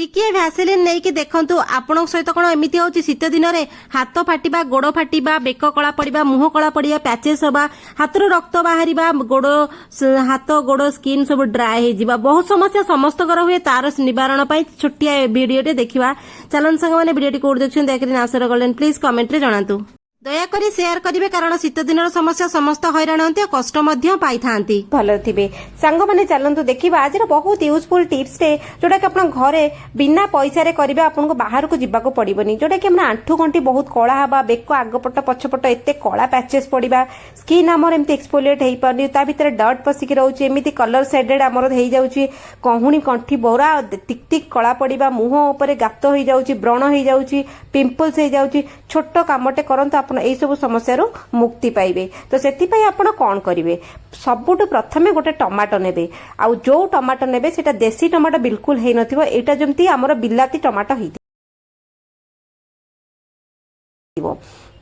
टिके भैसेलीन नहीं कि देखंतु आपण सहित कौन एमती होची शीत दिन में हाथ फाटिबा गोड़ फाटिबा बेक कला पड़िबा मुह कला पड़िया पैचेस हवा हाथरू रक्त बाहर गोड़ हाथ गोड़ स्किन सब ड्राए हो जिबा बहुत समस्या समस्त हुए तार निवारण पाई छोटिया वीडियो देखा चलन संग मैंने वीडियो कोड देखछन देखि नासर गलन प्लीज कमेंट रे जणातु दयाकोरी शेयर करिवे कारण शीत दिन समस्या समस्त हैरान होती कष्ट पाई थांती भल थे सांग मैंने चलतु देखा आज बहुत यूजफुल टिप्स टे जोटा कि आप घरे बिना पैसा रे करिवे आपको बाहर को जीवा को पड़ोनी जोटा कि आंठू गंठी बहुत कला हवा बेक आगपट पछपट एत कला पैचेस पड़ा स्किन आमर एमती एक्सपोलिएट हो पारनी ता भीतर डट पशिकी रोचे एमती कलर सेडेड आमर हो जाउची कहूणी कंठी बोरा टिक टिक कला पड़ा मुह उपर गात हो जाउची व्रण हो जाउची पिंपल्स हो जाउची छोट कामटे करंतु आपण एई सब समस्या रो मुक्ति पाइबे तो सेति पई आपण कोन करिवे सबुठ प्रथमे गोटे टमाटो नेबे आ जो टमाटो नेबे सेटा देसी टमाटो बिल्कुल हेइ नथिबो एटा जेमती हमर बिलाती टमाटो हेइ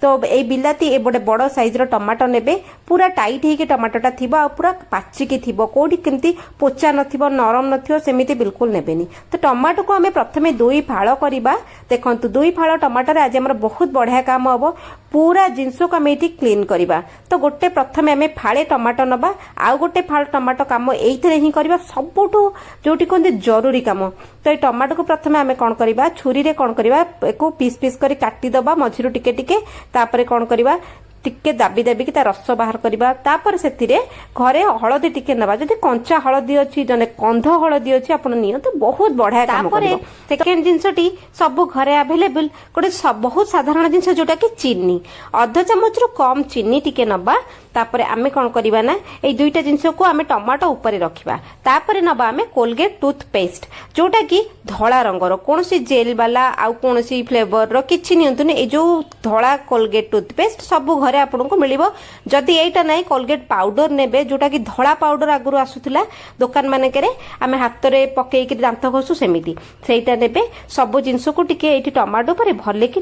तो ए बिलाती ए गोटे बड़ साइज रो टमाटो नेबे पूरा टाइट हेके टमाटोटा थिबो आ पूरा पाचिकी थिबो कोडी केमती पोचा नथिबो नरम नथिबो सेमिति बिल्कुल नेबेनी तो टमाटो को हमें प्रथमे दुई फाळ करिबा देखंतु दुई फाळ टमाटो रे आज हमर बहुत बढ़िया काम हबो पूरा जिंस को हमें एठी क्लीन करिबा तो गोटे प्रथमे हमें फाळे टमाटो नबा आ गोटे फाळ टमाटो काम एइथरे ही करिबा सबुठु जोटी कोंदे जरूरी काम तो ए टमाटो को प्रथमे हमें कोन करिबा छुरी रे कोन करिबा एको पीस पीस करी काटी दबा मझिरु टिके टिके तापरे कोन करिबा टिके दाबी दाबी की रस बाहर करवा तापर से घरे हलदी टिके नबा जदि कंचा हलदी अच्छी जने कंध हलदी अच्छी आपण नियो तो बहुत बढ़िया काम करिवो सेकेंड जिंसटी सब घरे अवेलेबल गोटे बहुत साधारण जिंस जोटा कि चीनी अध चमच रु कम चीनी टिके नबा तापर आमे कोन करबा ना ए दुईटा जिंस को आमे टमाटो ऊपर रखिबा तापर नबा आमे कोलगेट टूथपेस्ट जोटा कि धला रंगर कोनसी जेल वाला आ कोनसी फ्लेवर रो किछि नियंतुनी ए जो धला कोलगेट टूथपेस्ट सब घरे आपको मिलिबो जदि एटा नाही कोलगेट पाउडर नेबे जोटा कि धला पाउडर आगुरु आसुथिला दुकान मानेकरे आमे हाथ रे पकेई कि दांत घसु सेमिति सेटा नेबे सब जिंस को टिके एठी टमाटो पर भले कि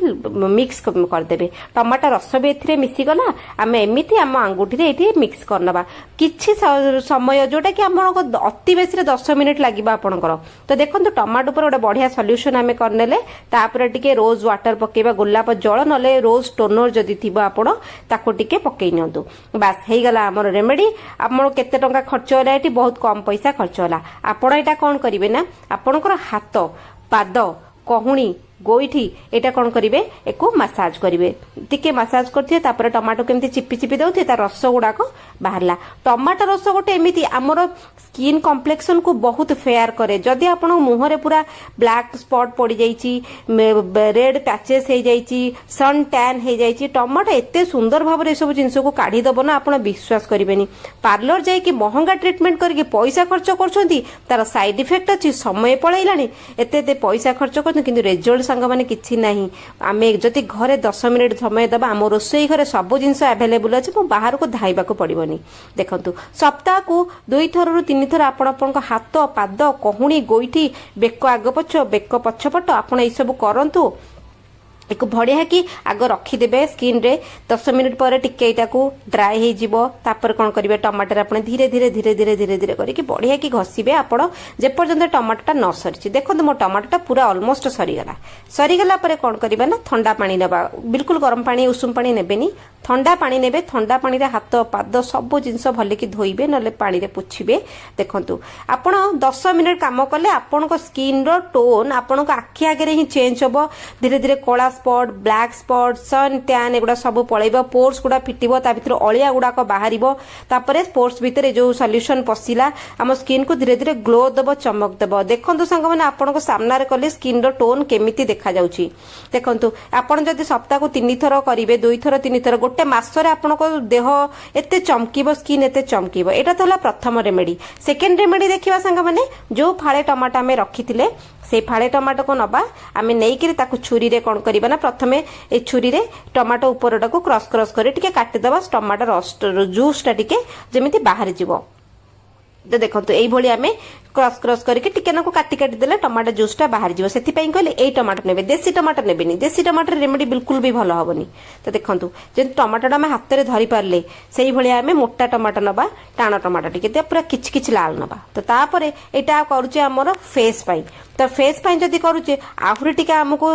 मिक्स कर देबे टमाटो रस बे एथिरे मिसी गला आमे एमिति आम अंगुठी रे एठी मिक्स करनबा किछि समय जोटा कि हमको अति बेसी 10 मिनिट लागिबा आपनकर तो देखंतु टमाटो पर गोटे बढ़िया सॉल्यूशन आमे करनेले तापर टिके रोज वाटर पकेबा गोलाप जल नले रोज टोनर जदि थिबा आपण ताको टिके पकई नियंतु बास हेई गला हमर रेमेडी हमर केते टंका खर्च होला एटी बहुत कम पैसा खर्च होला आपण एटा कोन करिवे ना आपनकर हाथ पाद कहूणी गोईठी एटा कोन करिवे एको मसाज करिवे टिके मसाज करथिए तापर टमाटो केमती चिपी चिपी दउथिए ता रस गुडाको बाहरला टमाटो रस गोटे एमिति हमर स्किन कॉम्प्लेक्शन को बहुत फेयर करे जदि आपण मुह रे पूरा ब्लैक स्पॉट पड़ी जाईची रेड पैचेस हे जाईची सन टैन हे जाईची टमाटो एते सुंदर भाबरे सब जिंस को काढी दबो ना आपण विश्वास करिवेनी पार्लर जाई कि महंगा ट्रीटमेंट करके पैसा खर्च करछंती तार साइड इफेक्ट अछि समय पळैलानी एते एते पैसा खर्च करछन किंतु रिजल्ट सांग माने किछि नाही आमे जति घरे 10 मिनिट समय दबा आम रोसई घरे सब जिंस अवेलेबल अछि मो बाहर को धाइबा को पड़िबनी देखंतु सप्ताह को 2 थररु 3 थर आपण हाथ पाद कहूणी गोईठी बेक आग पछ बेक पछपट आपण ए सब करंतु एक बढ़िया कि आग रखीदेवे स्किन रे 10 मिनिट पर टिके को ड्राई हो जिवो तापर कोन करिवे टमाटर आपण धीरे धीरे धीरे धीरे धीरे धीरे करिके बढ़िया कि घसीबे आपण जे पर्यंत टमाटरटा न सरीछि देखो मो टमाटरटा पूरा ऑलमोस्ट सरीगला पर कोन करिवे ना ठंडा पानी नेबा बिल्कुल गरम पानी उषुम पानी नेबेनी ठंडा पानी नेबे ठंडा पानी रे हाथ पाद सब जिंस भले कि धोइबे नले पानी रे पोछिबे देखंतु आपण 10 मिनिट काम कले आपण को स्किन रो टोन आपण को आखि आगे रे ही चेंज होबो धीरे धीरे कोला spot black spot sun tan एगुडा सब पळैबो पोर्स गुडा फिटिबो ता भितर अलिया गुडा को बाहरिबो तापरे पोर्स भितर जो सॉल्यूशन पसिला हम स्किन को धीरे धीरे ग्लो दबो चमक दबो देखंतु संग माने आपण को सामना रे कले स्किन रो टोन केमिति देखा जाउची देखंतु आपण जदि सप्ताह को 3 थर करिवे 2 थर 3 थर गोटे मास रे आपण को देह एते चमकीबो स्किन एते चमकीबो एटा तला प्रथम रेमेडी सेकंड रेमेडी देखिबा संग माने जो फाळे टमाटा में रखिथिले से फाळे टमाटो को नबा आमे नेइकिरी ताकू छुरी रे कोन करिबा ना प्रथमे ए छुरी रे टमाटो ऊपरटा को क्रॉस क्रॉस करे टिके काटि दबा टमाटो रस जूस टा टिके जेमिति बाहर जिवो तो देखंतु एई भली आमे क्रस क्रस करके टिके नाको काटी काटी देले टमाटो जूसटा बाहर जीव से कहले एई टमाटो नेबे देसी टमाटो नेबेनी देसी टमाटो रेमेडी बिल्कुल भी भल हेनी तो देखंतु जे टमाटोटा आम हाथ में धरी पारे से भाया आम मोटा टमाटो नबा टाण टमाटो टिके पूरा किच किच लाल नबा तो तापर एटा करुचे आमर फेस पाई तो फेस पाई जदि करुचे आहुरी टिके आमको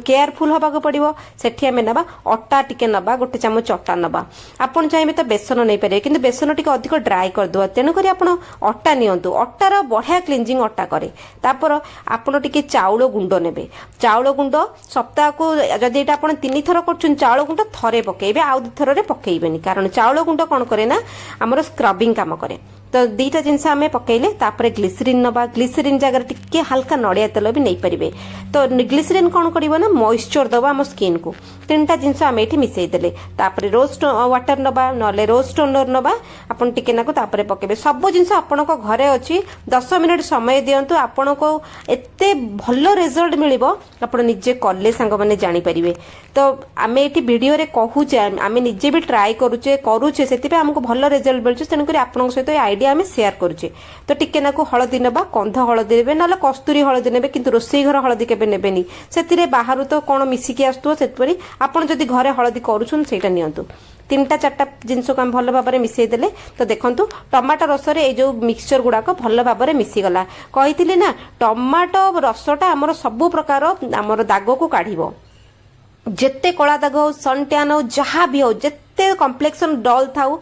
केयरफुल हवाक पड़ो सेठी आम नबा अटा टिके नबा गोटे चामच अटा नबा आपन चाहिए तो बेसन नहीं पारे कि बेसन टिके अधिक ड्राई करदे तेणुक आप अटा नियंतु अटार बढ़िया क्लींजिंग अटा करे तापर आपन टिके चाउल गुंड नेबे चाउल गुंड सप्ताह को जदि एटा आपन 3 थर करछन चाउल गुंड थरे पकेबे आउ 2 थर पकेइबेनी कारण चाउल गुंड कोन करे ना हमर स्क्रबिंग काम करे तो दीटा जिनस आम पकईले तापर ग्लिसरीन नबा ग्लिसरीन जगह टिके हल्का नड़िया तेल भी नहीं पारे तो ग्लिसरीन कौन करिवो ना मॉइस्चर दबा आम स्किन को 3टा जिनस आम ये मिसई देले तापर रोज वाटर नबा नले रोज टोनर नबा आपन टिके नाको तापर पकेबे सब जिनस आपन को घरे अछि 10 मिनिट समय दियंतु आपन को एते भलो रिजल्ट मिलिबो आपन निजे कले सांग माने जानि परिबे तो आम ये वीडियो रे कहूचे आम निजे भी ट्राई करूचे सेति हमको भलो रिजल्ट मिलछ तेन करी आपन सहित आइडिया आम सेयार करुचे तो टिके नाको हळदी नबा कंध हळदी नेबे ना कस्तूरी हळदी नेबे किंतु रोसई घर हळदी केबे नेबेनी सेतिरे बाहरु तो कोन मिसिकी आस्तु सेतपरी आपन जदि घरे हळदी करूछन सेटा नियंतु 3टा 4टा जिनस को हम भल भाव मिसई देले तो देखंतु टमाटो रस रे ए जो मिक्सचर गुडाक भल भाव मिसी गला कहिथिले ना टमाटो रसटा हमर सब प्रकार हमर दाग को काढिबो जेते कला दाग हो सन टैन हो जहाँ भी हो जेते कॉम्प्लेक्सन डल थाउ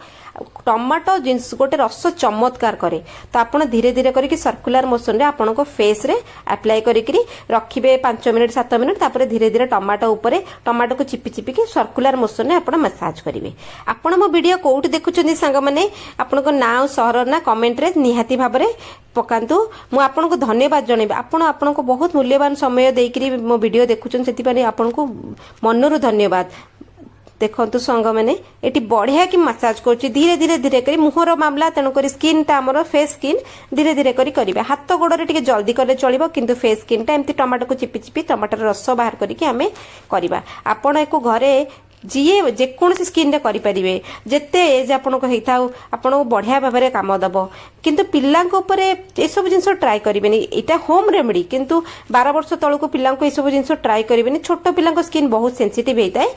टमाटो जिनस गोटे रस चमत्कार करे तो आपन धीरे धीरे करके सर्कुलर मोशन रे आपन को फेस रे अप्लाई करिकरी रखिबे 5 मिनिट 7 मिनिट तापर धीरे धीरे टमाटो ऊपर टमाटो को चिपी चिपी के सर्कुलर मोशन रे आपन मसाज करिवे आपन मो वीडियो कोउट देखुचनी संग माने आपन को नाम शहर ना कमेंट रे निहाती भाव रे पकांतु मु आपन को धन्यवाद जणेबे आपन को बहुत मूल्यवान समय देकरी मो वीडियो देखुचन सेति पानी आपन को मनरु धन्यवाद देखंतु संग माने एटी बढ़िया कि मसाज करछि धीरे धीरे धीरे करी मुहर मामला तेणु करी स्किन टा हमर फेस स्किन धीरे धीरे करी करिवे हाथ गोड़े टिके जल्दी करले चलिबो किंतु फेस स्किन टा एमती टमाटो को चिपी चिपी टमाटर रस बाहर करके हमें करबा आपण एको घरे जीए जेकोसी स्किन रे करि परिबे जेते एज आपन को हेताउ आपन को बढ़िया भाबरे काम दबो किंतु पिल्ला को ऊपर ए सब जिंस ट्राई करिबेनी एटा होम रेमेडी किंतु 12 वर्ष तळ को पिल्ला को ए सब जिंस ट्राई करिबेनी छोट पिल्ला को स्किन बहुत सेंसिटिव हेताय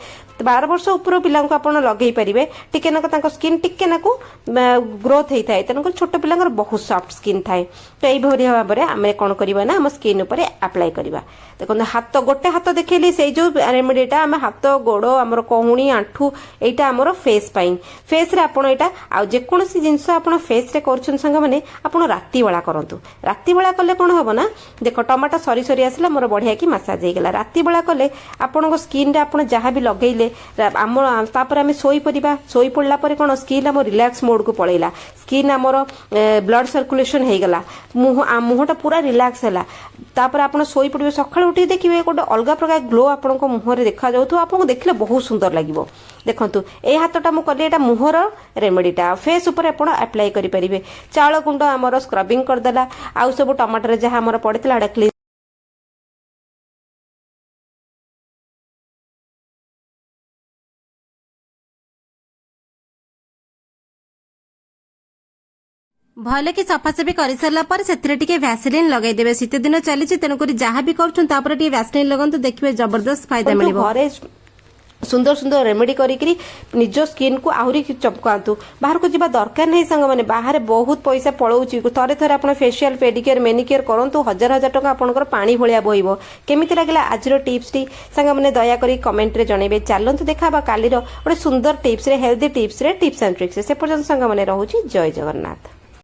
12 वर्ष ऊपर पिल्ला को आपन लगेई परिबे टिके ना तांको स्किन टिके ना को ग्रोथ हेताय तनको छोट पिल्ला को बहुत सॉफ्ट स्किन थाय तो एई भरिया भाबरे आमे कोन करिबा ना हम स्किन ऊपर अप्लाई करिबा देखो हाथ गोटे हाथ देखैली से जो रेमेडीटा हम हाथ गोड़ो हमर कोहुणी आंठू एटा हमर फेस पाइन फेस रे आपण एटा आ जे कोनसी जिंस आपण फेस रे करछन संग माने आपण राती बेला करंतु राती बेला कले कोन होबो ना देखो टमाटो सरी सरी आसला मोर बढ़िया की मसाज हे गेला राती बेला कले आपण को स्किन रे आपण जहां भी लगेइले हम तापर हम सोई पड़ला पर कोन स्किन हम रिलैक्स मोड को पळेला स्किन हमर ब्लड सर्कुलेशन हे गेला मुहटा पूरा रिलैक्स हैला तापर आपण सोई पड़िबे सखाळ उठी देखिबे गोटे अलग प्रकार ग्लो आपण को मुह रे देखा जाउथो आपण को देखले बहुत सुंदर लागिवो देखंतु ए हाथटा मु कले एटा मुहर रेमेडीटा फेस ऊपर आपण अप्लाई करि परिबे चाउल गुंड हमर स्क्रबिंग कर देला आउ सब टमाटर जहां हमर पड़ितला एटा भले कि सफासफी कर सारा पर से वैसलीन लगे देवे शीत दिन चली तेणुक जहाँ भी कर वैसलीन लगन देखिए जबरदस्त फायदा मिल घरे सुंदर सुंदर रेमेडी करी निज स्किन को आहरी चमकातु बाहर को जीवा दरकार नहीं सांग माने बाहर बहुत पैसा पळौची थरे थरे आपण फेशियल पेडिक्योर मेनिक्योर करंतु हजार हजार टका आपनकर पानी भलिया बहिबो केमिति लागला आजरो टिप्स टी सांग माने दया करी कमेंट रे जणेबे चलंतु देखाबा कालीरो गोटे सुंदर टिप्स रे हेल्दी टिप्स रे टिप्स एंड ट्रिक्स से पर्यंत सांग माने रहूची जय जगन्नाथ।